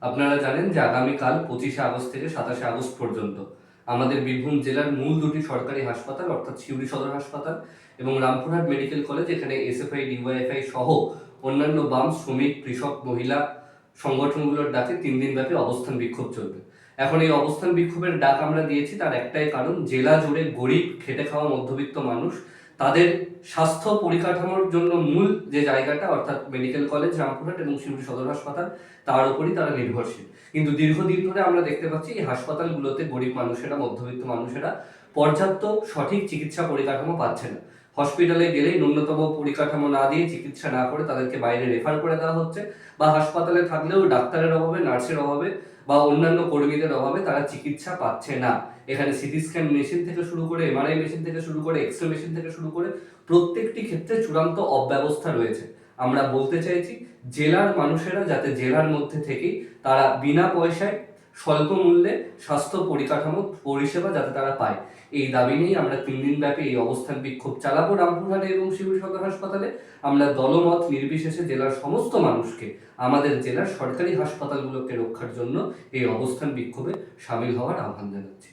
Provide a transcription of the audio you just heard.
আপনারা জানেন যে আগামীকাল 25শে আগস্ট থেকে 27শে আগস্ট পর্যন্ত আমাদের বীরভূম জেলার মূল দুটি সরকারি হাসপাতাল অর্থাৎ সিউড়ি সদর হাসপাতাল এবং রামপুরহাট মেডিকেল কলেজ, এখানে এসএফআই ডিওয়াইএফআই সহ অন্যান্য বাম, শ্রমিক, কৃষক, মহিলা সংগঠনগুলোর ডাকে 3 দিন ব্যাপী অবস্থান বিক্ষোভ চলবে। এখন এই অবস্থান বিক্ষোভের ডাক আমরা দিয়েছি, তার একটাই কারণ, জেলা জুড়ে গরিব, খেটে খাওয়া মধ্যবিত্ত মানুষ তাদের স্বাস্থ্য পরিকাঠামোর জন্য মূল যে জায়গাটা অর্থাৎ মেডিকেল কলেজ, রামপুরহাট এবং সিউড়ি সদর হাসপাতাল, তার উপরই তারা নির্ভরশীল। কিন্তু দীর্ঘদিন ধরে আমরা দেখতে পাচ্ছি এই হাসপাতালগুলোতে গরিব মানুষেরা, মধ্যবিত্ত মানুষেরা পর্যাপ্ত সঠিক চিকিৎসা পরিকাঠামো পাচ্ছে না। হসপিটালে গেলেই ন্যূনতম পরিকাঠামো না দিয়ে, চিকিৎসা না করে তাদেরকে বাইরে রেফার করে দেওয়া হচ্ছে, বা হাসপাতালে থাকলেও ডাক্তারের অভাবে, নার্সের অভাবে বা অন্যান্য কর্মীদের অভাবে তারা চিকিৎসা পাচ্ছে না। এখানে সিটি স্ক্যান মেশিন থেকে শুরু করে, এমআরআই মেশিন থেকে শুরু করে, এক্সরে মেশিন থেকে শুরু করে প্রত্যেকটি ক্ষেত্রে চূড়ান্ত অব্যবস্থা রয়েছে। আমরা বলতে চাইছি জেলার মানুষেরা যাতে জেলার মধ্যে থেকেই তারা বিনা পয়সায় স্বল্প মূল্যে স্বাস্থ্য পরিকাঠামো পরিষেবা যাতে তারা পায়, এই দাবি নিয়েই আমরা 3 দিন ব্যাপী এই অবস্থান বিক্ষোভ চালাবো রামপুরহাটে এবং সিউড়ি সদর হাসপাতালে। আমরা দলমত নির্বিশেষে জেলার সমস্ত মানুষকে আমাদের জেলার সরকারি হাসপাতালগুলোকে রক্ষার জন্য এই অবস্থান বিক্ষোভে সামিল হওয়ার আহ্বান জানাচ্ছি।